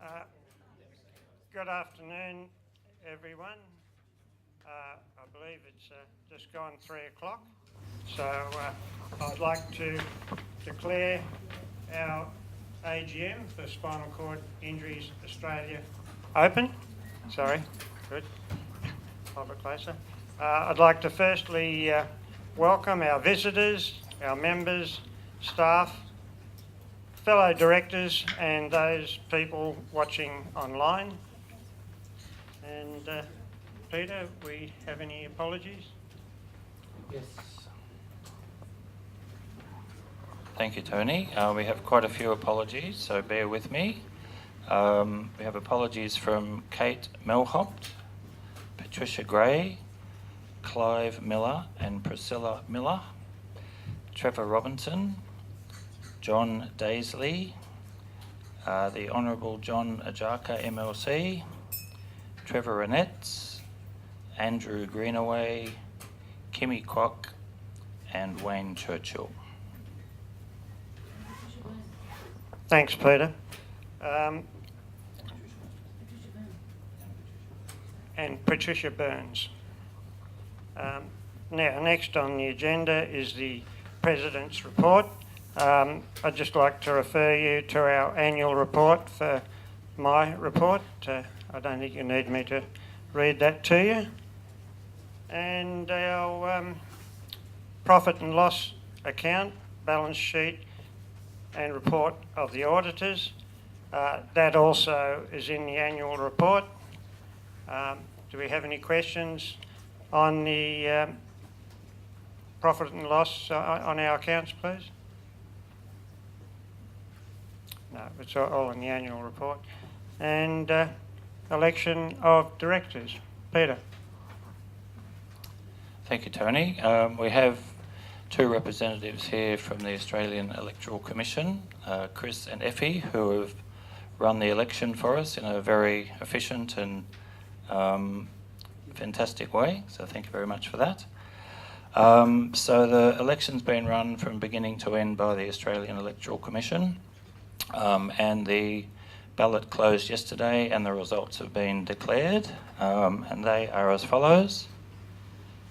Uh, Good afternoon, everyone. I believe it's just gone 3 o'clock. So I'd like to declare our AGM for Spinal Cord Injuries Australia open. Sorry, good. Hold it closer. I'd like to firstly welcome our visitors, our members, staff, fellow directors and those people watching online. And Peter, we have any apologies? Yes. Thank you, Tony. We have quite a few apologies, so bear with me. We have apologies from Kate Melhopt, Patricia Gray, Clive Miller and Priscilla Miller, Trevor Robinson, John Daisley, the Honourable John Ajaka MLC, Trevor Renetz, Andrew Greenaway, Kimmy Kwok and Wayne Churchill. Thanks, Peter. And Patricia Burns. Now, next on the agenda is the President's report. I'd just like to refer you to our annual report for my report. I don't think you need me to read that to you. And our profit and loss account, balance sheet and report of the auditors. That also is in the annual report. Do we have any questions on the profit and loss on our accounts, please? No, it's all in the annual report. And election of directors. Peter. Thank you, Tony. We have two representatives here from the Australian Electoral Commission, Chris and Effie, who have run the election for us in a very efficient and fantastic way. So thank you very much for that. So the election's been run from beginning to end by the Australian Electoral Commission, and the ballot closed yesterday and the results have been declared, and they are as follows.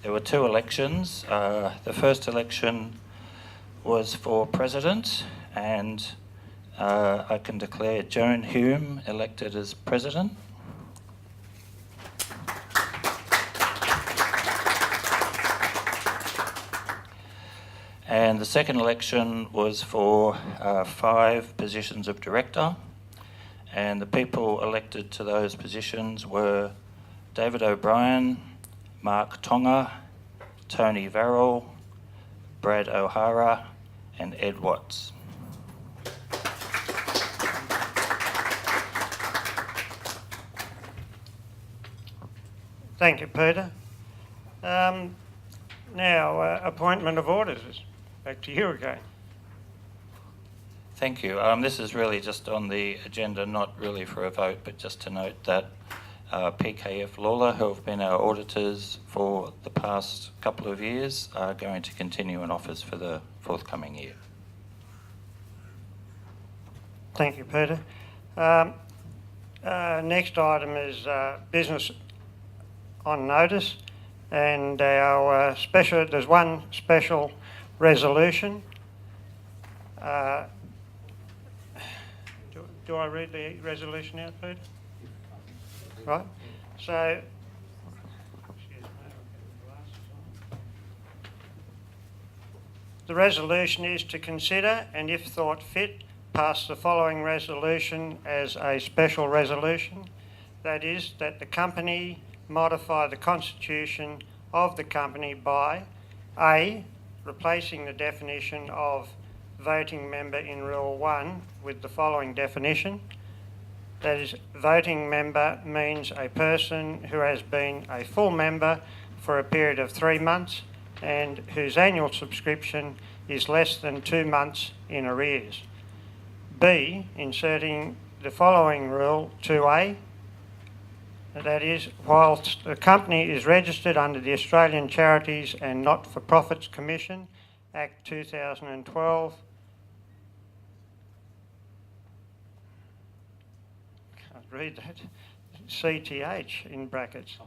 There were two elections. The first election was for president, and I can declare Joan Hume elected as president. And the second election was for 5 positions of director, and the people elected to those positions were David O'Brien, Mark Tonga, Tony Varrell, Brad O'Hara and Ed Watts. Thank you, Peter. Now, appointment of auditors. Back to you again. Thank you. This is really just on the agenda, not really for a vote, but just to note that PKF Lawler, who have been our auditors for the past couple of years, are going to continue in office for the forthcoming year. Thank you, Peter. Next item is business on notice, and our there's one special resolution. Do I read the resolution out, Peter? Right. So, the resolution is to consider and, if thought fit, pass the following resolution as a special resolution. That is, that the company modify the constitution of the company by A, replacing the definition of voting member in Rule 1 with the following definition. That is, voting member means a person who has been a full member for a period of 3 months and whose annual subscription is less than 2 months in arrears. B, inserting the following rule 2A. That is, whilst the company is registered under the Australian Charities and Not-for-Profits Commission, Act 2012, I'd read that. CTH in brackets.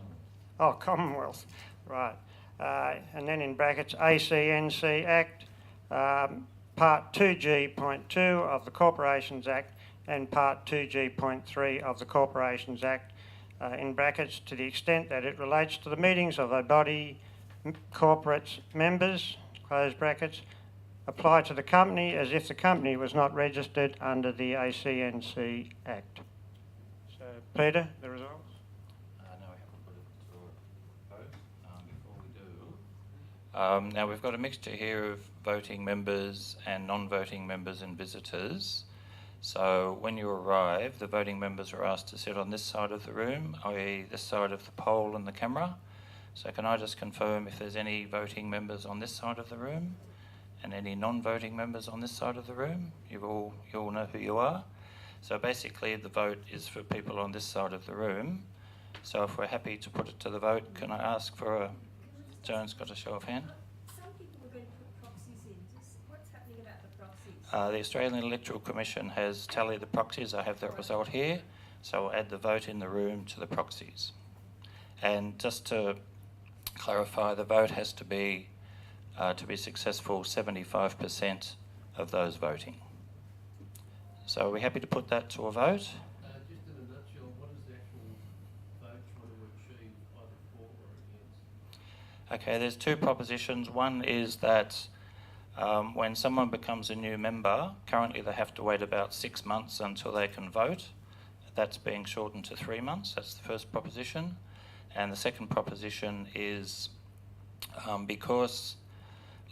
Oh, Commonwealth. Right. And then in brackets, ACNC Act, Part 2G.2 of the Corporations Act and Part 2G.3 of the Corporations Act, in brackets, to the extent that it relates to the meetings of a body, corporate members, close brackets, apply to the company as if the company was not registered under the ACNC Act. So, Peter, the results? No, we haven't put it to a vote. Before we do, now we've got a mixture here of voting members and non-voting members and visitors. So when you arrive, the voting members are asked to sit on this side of the room, i.e. this side of the pole and the camera. So can I just confirm if there's any voting members on this side of the room and any non-voting members on this side of the room? You all know who you are. So basically the vote is for people on this side of the room. So if we're happy to put it to the vote, can I ask for a... Joan's got a show of hand. Some people were going to put proxies in. What's happening about the proxies? The Australian Electoral Commission has tallied the proxies. I have that result here. So I'll add the vote in the room to the proxies. And just to clarify, the vote has to be successful, 75% of those voting. So are we happy to put that to a vote? Just in a nutshell, what is the actual vote trying to achieve, either for or against? Okay, there's two propositions. One is that when someone becomes a new member, currently they have to wait about 6 months until they can vote. That's being shortened to 3 months. That's the first proposition. And the second proposition is because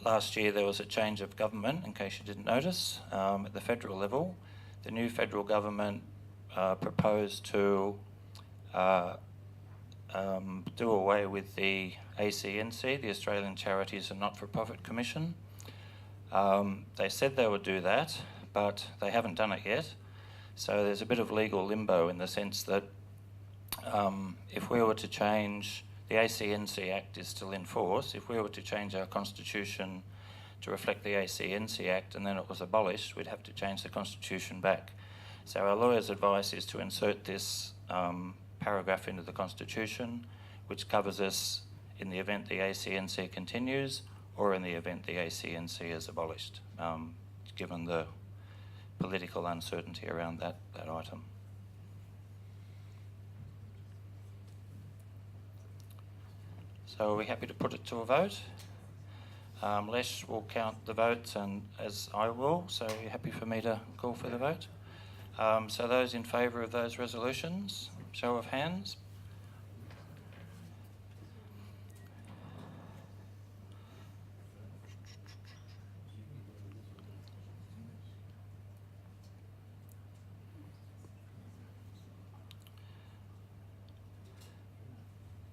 last year there was a change of government, in case you didn't notice, at the federal level. The new federal government proposed to do away with the ACNC, the Australian Charities and Not-for-Profit Commission. They said they would do that, but they haven't done it yet. So there's a bit of legal limbo in the sense that if we were to change, the ACNC Act is still in force. If we were to change our constitution to reflect the ACNC Act and then it was abolished, we'd have to change the constitution back. So our lawyer's advice is to insert this paragraph into the constitution, which covers us in the event the ACNC continues or in the event the ACNC is abolished, given the political uncertainty around that item. So are we happy to put it to a vote? Les will count the votes, and as I will, so are you happy for me to call for the vote? So those in favour of those resolutions, show of hands.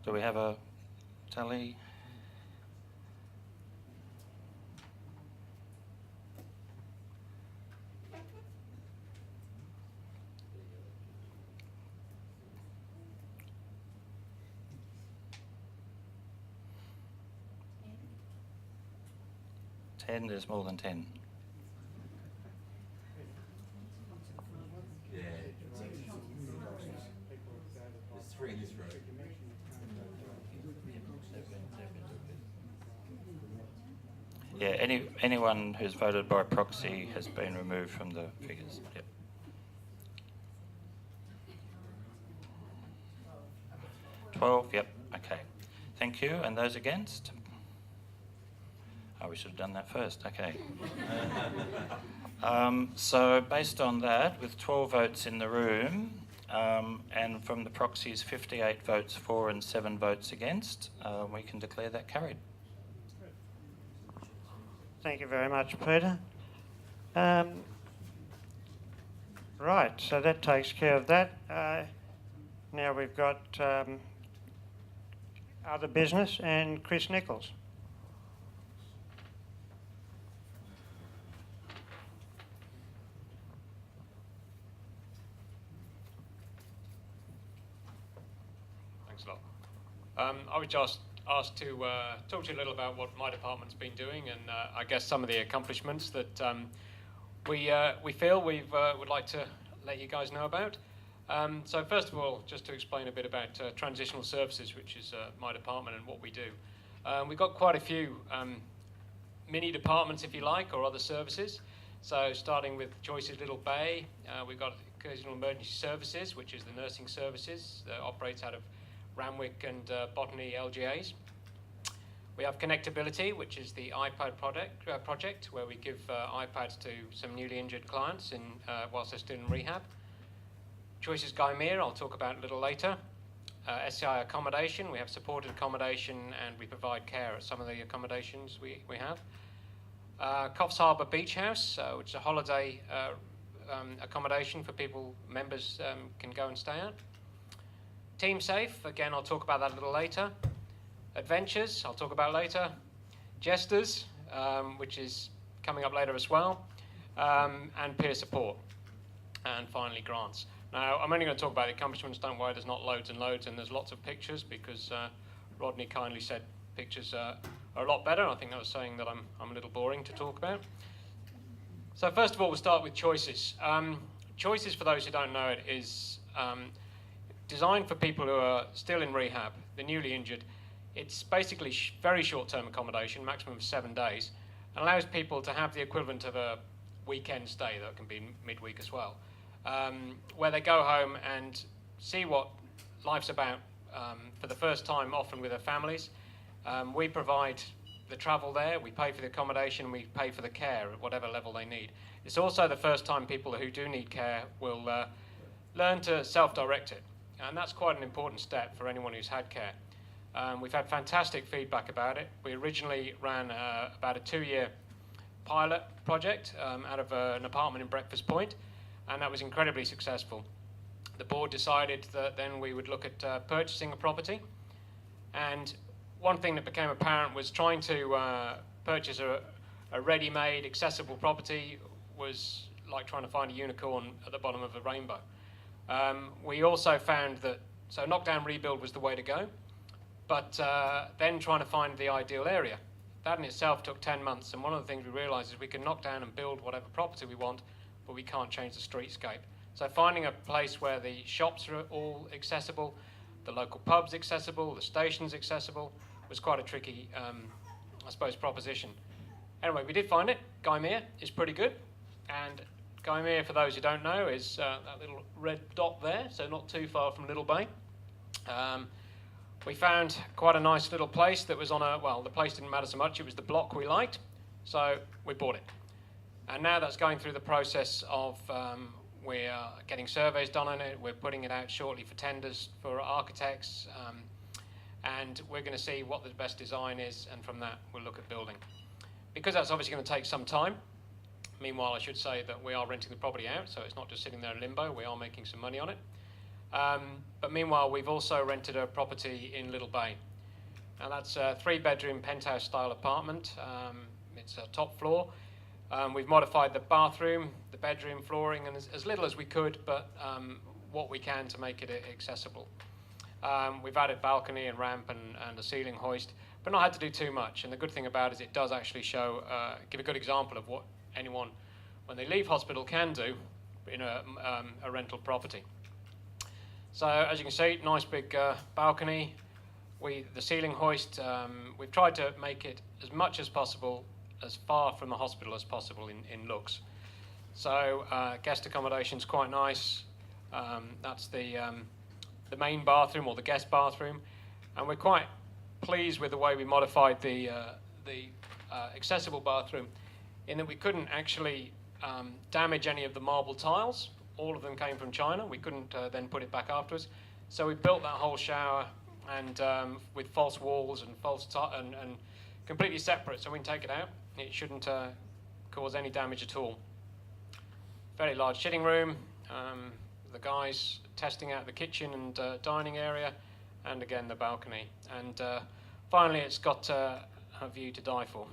Do we have a tally? There's more than 10. Yeah. There's 3 in this row. Yeah, anyone who's voted by proxy has been removed from the figures. Yep. $12, yep, okay. Thank you. And those against? Oh, we should have done that first, okay. So based on that, with 12 votes in the room, and from the proxies 58 votes for and 7 votes against, we can declare that carried. Thank you very much, Peter. Right, so that takes care of that. Now we've got other business and Chris Nichols. Thanks a lot. I was just asked to talk to you a little about what my department's been doing and I guess some of the accomplishments that we feel would like to let you guys know about. So first of all, just to explain a bit about Transitional Services, which is my department and what we do. We've got quite a few mini departments, if you like, or other services. So starting with Choices Little Bay, we've got Occasional Emergency Services, which is the nursing services that operates out of Ramwick and Botany LGAs. We have Connectability, which is the iPad project where we give iPads to some newly injured clients whilst they're still in rehab. Choices Gymea, I'll talk about a little later. SCI Accommodation, we have supported accommodation and we provide care at some of the accommodations we have. Coffs Harbour Beach House, which is a holiday accommodation for people, members can go and stay at. Team Safe, again, I'll talk about that a little later. Adventures, I'll talk about later. Jesters, which is coming up later as well. And peer support. And finally, grants. Now, I'm only going to talk about the accomplishments, don't worry, there's not loads and loads, and there's lots of pictures because Rodney kindly said pictures are a lot better. I think I was saying that I'm a little boring to talk about. So first of all, we'll start with Choices. Choices, for those who don't know it, is designed for people who are still in rehab, they're newly injured. It's basically very short-term accommodation, maximum of 7 days, and allows people to have the equivalent of a weekend stay, that can be midweek as well, where they go home and see what life's about for the first time, often with their families. We provide the travel there, we pay for the accommodation, we pay for the care at whatever level they need. It's also the first time people who do need care will learn to self-direct it, and that's quite an important step for anyone who's had care. We've had fantastic feedback about it. We originally ran about a 2-year pilot project out of an apartment in Breakfast Point, and that was incredibly successful. The board decided that then we would look at purchasing a property, and one thing that became apparent was trying to purchase a ready-made, accessible property was like trying to find a unicorn at the bottom of a rainbow. We also found that, so knockdown rebuild was the way to go, but then trying to find the ideal area. That in itself took 10 months, and one of the things we realised is we can knock down and build whatever property we want, but we can't change the streetscape. So finding a place where the shops are all accessible, the local pubs accessible, the stations accessible, was quite a tricky, I suppose, proposition. Anyway, we did find it. Gymea is pretty good, and Gymea, for those who don't know, is that little red dot there, so not too far from Little Bay. We found quite a nice little place that was on well, the place didn't matter so much, it was the block we liked, so we bought it. And now that's going through the process of, we're getting surveys done on it, we're putting it out shortly for tenders for architects, and we're going to see what the best design is, and from that we'll look at building. Because that's obviously going to take some time, meanwhile I should say that we are renting the property out, so it's not just sitting there in limbo, we are making some money on it. But meanwhile, we've also rented a property in Little Bay. Now that's a 3-bedroom penthouse style apartment. It's a top floor. We've modified the bathroom, the bedroom flooring, and as little as we could, but what we can to make it accessible. We've added balcony and ramp and a ceiling hoist, but not had to do too much. And the good thing about it is it does actually show, give a good example of what anyone, when they leave hospital, can do in a rental property. So as you can see, nice big balcony. The ceiling hoist, we've tried to make it as much as possible, as far from the hospital as possible in looks. So guest accommodation's quite nice. That's the main bathroom or the guest bathroom, and we're quite pleased with the way we modified the accessible bathroom, in that we couldn't actually damage any of the marble tiles. All of them came from China. We couldn't then put it back afterwards. So we built that whole shower and with false walls and and completely separate, so we can take it out. It shouldn't cause any damage at all. Very large sitting room. The guys testing out the kitchen and dining area, and again the balcony. And finally, it's got a view to die for.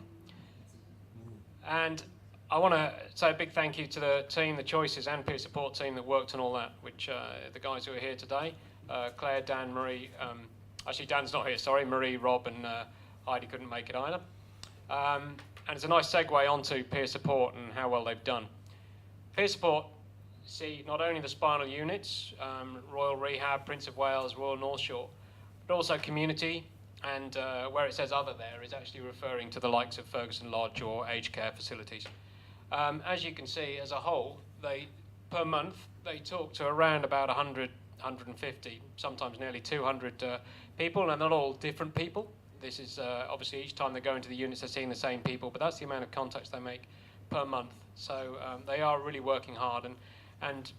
And I want to say a big thank you to the team, the Choices and peer support team that worked on all that, which the guys who are here today, Claire, Dan, Marie, actually Dan's not here, sorry, Marie, Rob and Heidi couldn't make it either. And it's a nice segue onto peer support and how well they've done. Peer support see not only the spinal units, Royal Rehab, Prince of Wales, Royal North Shore, but also community, and where it says other there is actually referring to the likes of Ferguson Lodge or aged care facilities. As you can see, as a whole, per month, they talk to around about 100, 150, sometimes nearly 200 people, and they're all different people. This is obviously each time they go into the units, they're seeing the same people, but that's the amount of contacts they make per month. So they are really working hard, and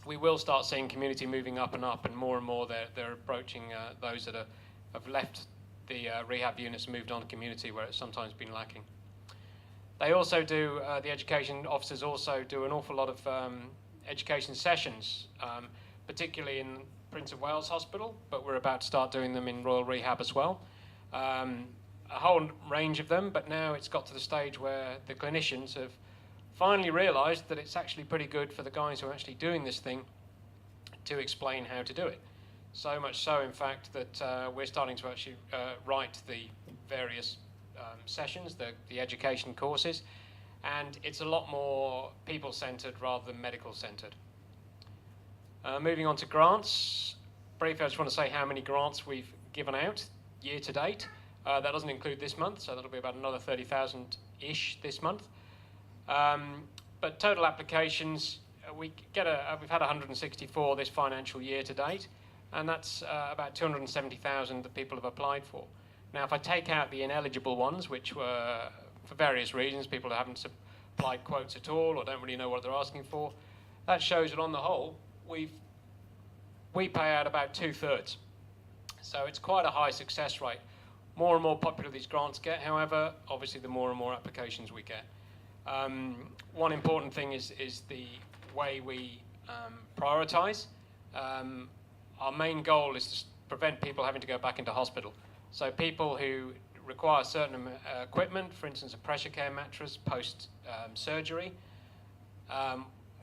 we will start seeing community moving up, and more they're approaching those that have left the rehab units and moved on to community, where it's sometimes been lacking. They also do, the education officers also do an awful lot of education sessions, particularly in Prince of Wales Hospital, but we're about to start doing them in Royal Rehab as well. A whole range of them, but now it's got to the stage where the clinicians have finally realised that it's actually pretty good for the guys who are actually doing this thing to explain how to do it. So much so, in fact, that we're starting to actually write the various sessions, the education courses, and it's a lot more people-centred rather than medical-centred. Moving on to grants. Briefly, I just want to say how many grants we've given out year to date. That doesn't include this month, so that'll be about another 30,000-ish this month. But total applications, we've had 164 this financial year to date, and that's about 270,000 that people have applied for. Now, if I take out the ineligible ones, which were for various reasons, people haven't supplied quotes at all or don't really know what they're asking for, that shows that on the whole, we pay out about 2/3. So it's quite a high success rate. More and more popular these grants get, however, obviously the more and more applications we get. One important thing is the way we prioritise. Our main goal is to prevent people having to go back into hospital. So people who require certain equipment, for instance a pressure care mattress post-surgery,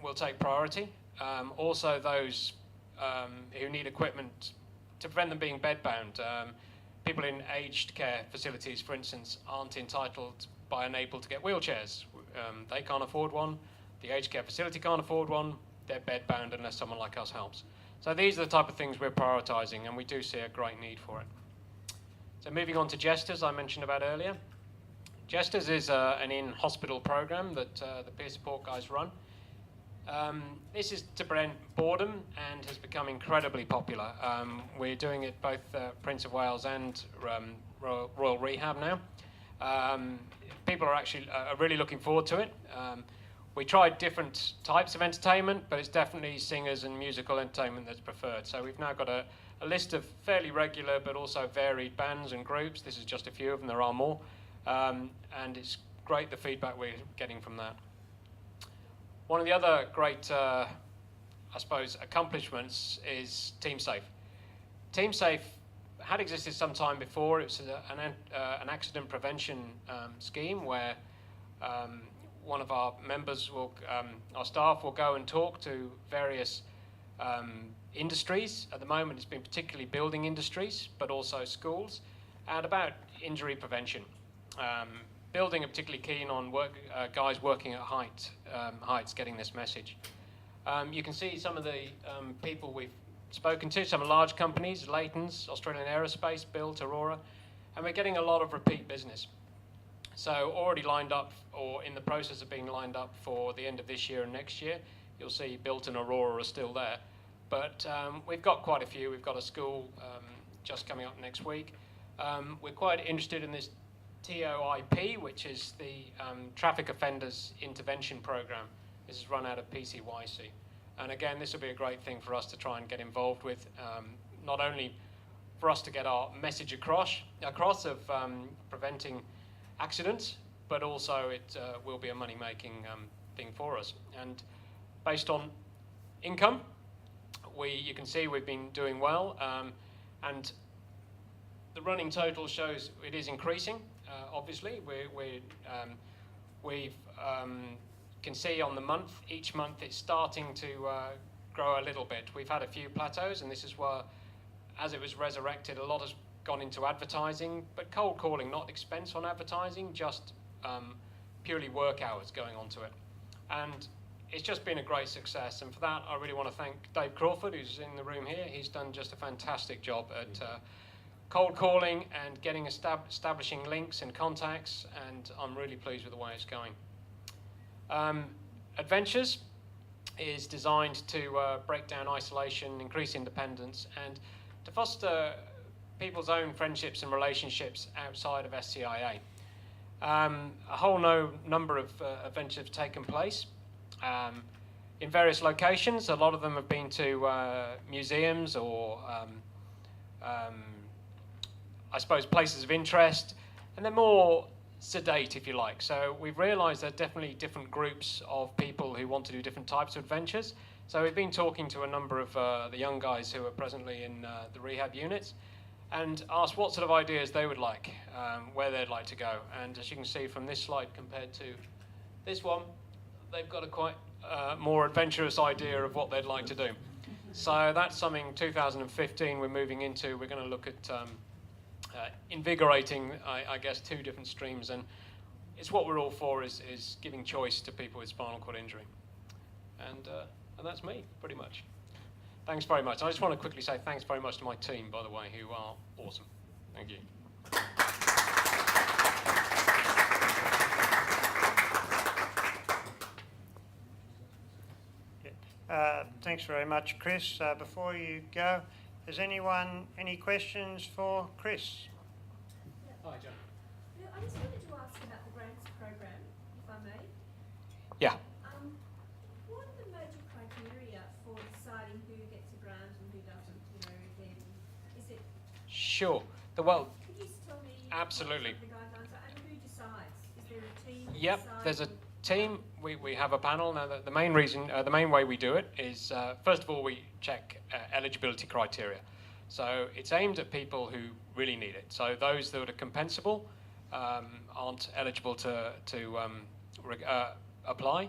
will take priority. Also those who need equipment to prevent them being bedbound. People in aged care facilities, for instance, aren't entitled by unable to get wheelchairs. They can't afford one, the aged care facility can't afford one, they're bedbound unless someone like us helps. So these are the type of things we're prioritising, and we do see a great need for it. So moving on to Jesters, I mentioned about earlier. Jesters is an in-hospital program that the peer support guys run. This is to prevent boredom and has become incredibly popular. We're doing it both Prince of Wales and Royal Rehab now. People are actually really looking forward to it. We tried different types of entertainment, but it's definitely singers and musical entertainment that's preferred. So we've now got a list of fairly regular but also varied bands and groups. This is just a few of them, there are more. And it's great the feedback we're getting from that. One of the other great, I suppose, accomplishments is TeamSafe. TeamSafe had existed some time before. It was an accident prevention scheme where one of our members, our staff will go and talk to various industries. At the moment it's been particularly building industries, but also schools, and about injury prevention. Building are particularly keen on guys working at heights getting this message. You can see some of the people we've spoken to, some large companies, Leighton's, Australian Aerospace, Built, Aurora, and we're getting a lot of repeat business. So already lined up, or in the process of being lined up for the end of this year and next year. You'll see Built and Aurora are still there. But we've got quite a few. We've got a school just coming up next week. We're quite interested in this TOIP, which is the Traffic Offenders Intervention Program. This is run out of PCYC. And again, this will be a great thing for us to try and get involved with, not only for us to get our message across of preventing accidents, but also it will be a money-making thing for us. And based on income, you can see we've been doing well, and the running total shows it is increasing. Obviously, we can see on the month, each month it's starting to grow a little bit. We've had a few plateaus, and this is where, as it was resurrected, a lot has gone into advertising, but cold calling, not expense on advertising, just purely work hours going onto it. And it's just been a great success, and for that I really want to thank Dave Crawford, who's in the room here. He's done just a fantastic job at cold calling and getting establishing links and contacts, and I'm really pleased with the way it's going. Adventures is designed to break down isolation, increase independence, and to foster people's own friendships and relationships outside of SCIA. A whole number of adventures have taken place in various locations. A lot of them have been to museums or I suppose places of interest, and they're more sedate, if you like. So we've realised there are definitely different groups of people who want to do different types of adventures. So we've been talking to a number of the young guys who are presently in the rehab units and asked what sort of ideas they would like, where they'd like to go. And as you can see from this slide compared to this one, they've got a quite more adventurous idea of what they'd like to do. So that's something 2015 we're moving into. We're going to look at invigorating, I guess, two different streams, and it's what we're all for, is giving choice to people with spinal cord injury. And that's me, pretty much. Thanks very much. I just want to quickly say thanks very much to my team, by the way, who are awesome. Thank you. Thanks very much, Chris. Before you go, has anyone any questions for Chris? Hi, John. Yeah, I just wanted to ask about the grants program, if I may. Yeah. What are the major criteria for deciding who gets a grant and who doesn't? You know, then is it? Sure. Could you just tell me? Absolutely. What the guidelines are and who decides? Is there a team? that Yep, decides there's a or- team. We have a panel. Now, the main reason, the main way we do it is, first of all, we check eligibility criteria. So it's aimed at people who really need it. So those that are compensable aren't eligible to apply,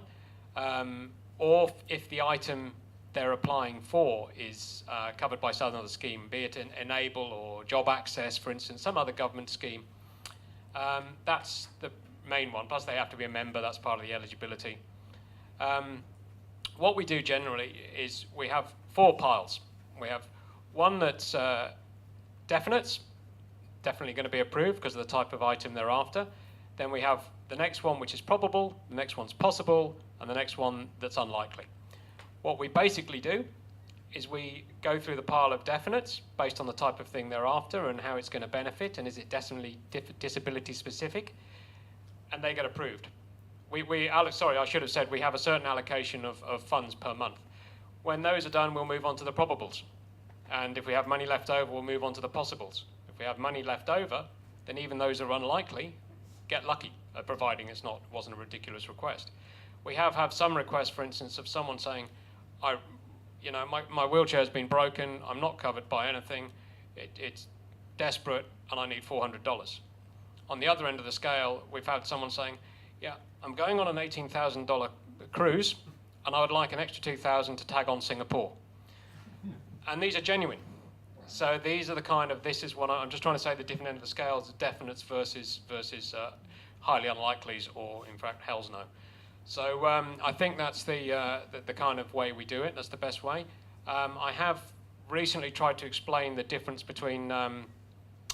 or if the item they're applying for is covered by some other scheme, be it an Enable or Job Access, for instance, some other government scheme. That's the main one. Plus, they have to be a member. That's part of the eligibility. What we do generally is we have 4 piles. We have one that's definites, definitely going to be approved because of the type of item they're after. Then we have the next one, which is probable, the next one's possible, and the next one that's unlikely. What we basically do is we go through the pile of definites based on the type of thing they're after and how it's going to benefit, and is it definitely disability specific, and they get approved. Alex, sorry, I should have said we have a certain allocation of funds per month. When those are done, we'll move on to the probables. And if we have money left over, we'll move on to the possibles. If we have money left over, then even those who are unlikely get lucky, providing it wasn't a ridiculous request. We have had some requests, for instance, of someone saying, my wheelchair has been broken, I'm not covered by anything, it's desperate, and I need $400. On the other end of the scale, we've had someone saying, yeah, I'm going on an $18,000 cruise, and I would like an extra $2,000 to tag on Singapore. And these are genuine. So these are the kind of, this is what I'm just trying to say, the different end of the scales, definites versus highly unlikelies, or in fact, hell's no. So I think that's the kind of way we do it. That's the best way. I have recently tried to explain the difference between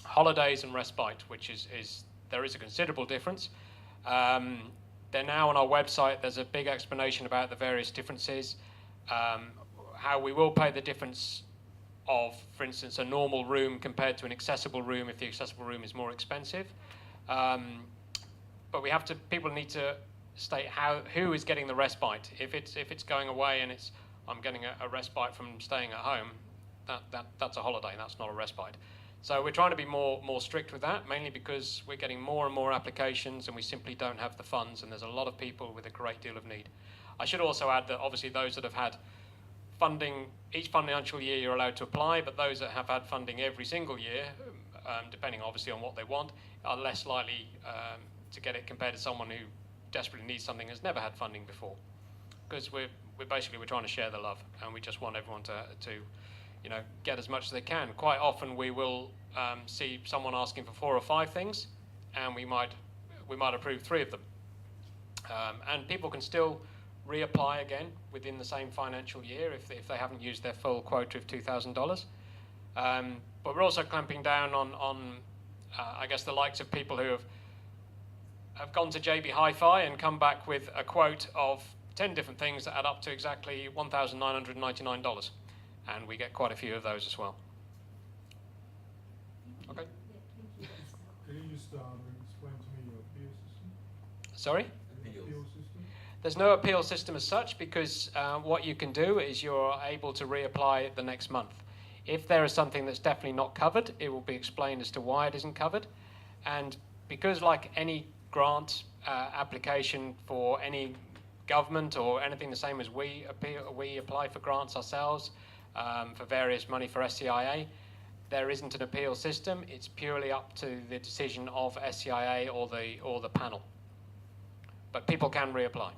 holidays and respite, which there is a considerable difference. They're now on our website. There's a big explanation about the various differences, how we will pay the difference of, for instance, a normal room compared to an accessible room if the accessible room is more expensive. But people need to state who is getting the respite. If it's going away and I'm getting a respite from staying at home, that's a holiday. That's not a respite. So we're trying to be more strict with that, mainly because we're getting more and more applications and we simply don't have the funds, and there's a lot of people with a great deal of need. I should also add that obviously those that have had funding, each financial year you're allowed to apply, but those that have had funding every single year, depending obviously on what they want, are less likely to get it compared to someone who desperately needs something and has never had funding before. Because we're trying to share the love, and we just want everyone to get as much as they can. Quite often we will see someone asking for 4 or 5 things, and we might approve 3 of them. And people can still reapply again within the same financial year if they haven't used their full quota of $2,000. But we're also clamping down on I guess, the likes of people who have gone to JB Hi-Fi and come back with a quote of 10 different things that add up to exactly $1,999. And we get quite a few of those as well. Okay. Can you just explain to me your appeal system? Sorry? Appeal system? There's no appeal system as such because what you can do is you're able to reapply the next month. If there is something that's definitely not covered, it will be explained as to why it isn't covered. And because like any grant application for any government or anything the same as we apply for grants ourselves for various money for SCIA, there isn't an appeal system. It's purely up to the decision of SCIA or the panel. But people can reapply.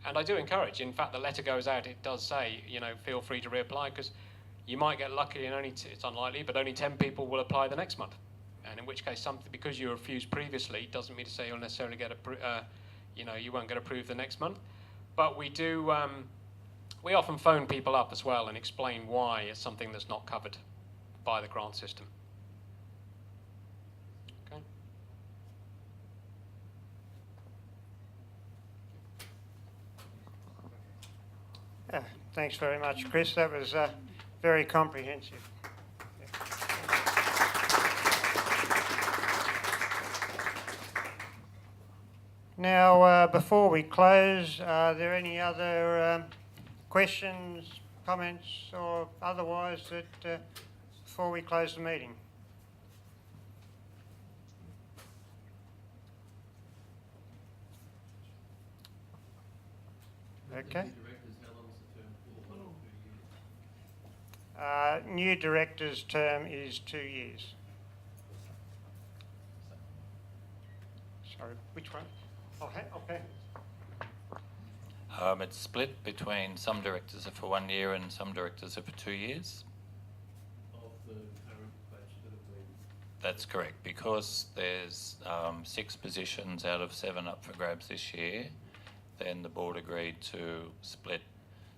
And I do encourage, in fact, the letter goes out, it does say, feel free to reapply, because you might get lucky and it's unlikely, but only 10 people will apply the next month. And in which case, because you refused previously, doesn't mean to say you'll necessarily get you won't get approved the next month. But we do, we often phone people up as well and explain why it's something that's not covered by the grant system. Okay. Thanks very much, Chris. That was very comprehensive. Now, before we close, are there any other questions, comments, or otherwise that before we close the meeting? Okay. New director's term is 2 years. Sorry, which one? Okay. It's split between some directors are for 1 year and some directors are for 2 years. Of the current batch that have been... That's correct, because there's 6 positions out of 7 up for grabs this year. Then the board agreed to split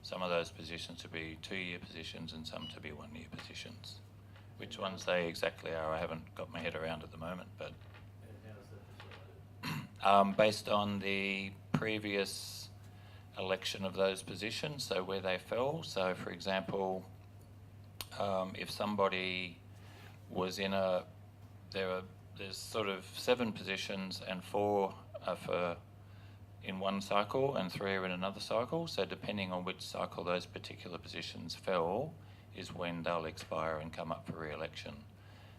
some of those positions to be 2-year positions and some to be 1-year positions. Which ones they exactly are, I haven't got my head around at the moment, but And how's that decided? based on the previous election of those positions, so where they fell. So, for example, if somebody was in there's sort of 7 positions and 4 are for in one cycle and 3 are in another cycle. So depending on which cycle those particular positions fell is when they'll expire and come up for re-election.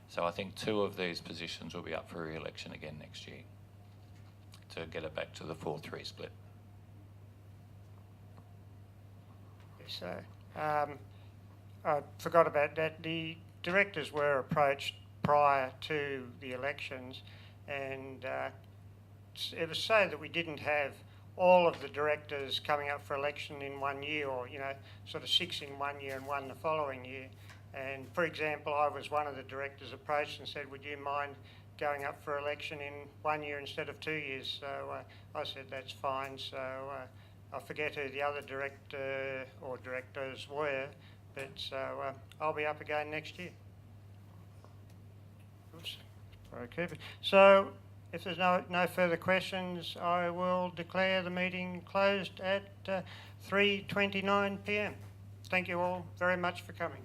So I think 2 of these positions will be up for re-election again next year to get it back to the 4-3 split. So, I forgot about that. The directors were approached prior to the elections, and it was so that we didn't have all of the directors coming up for election in 1 year, or sort of 6 in 1 year and 1 the following year. And for example, I was one of the directors approached and said, would you mind going up for election in 1 year instead of 2 years? So I said that's fine. So I forget who the other director or directors were, but so I'll be up again next year. Oops. Okay. So if there's no further questions, I will declare the meeting closed at 3:29 p.m. Thank you all very much for coming.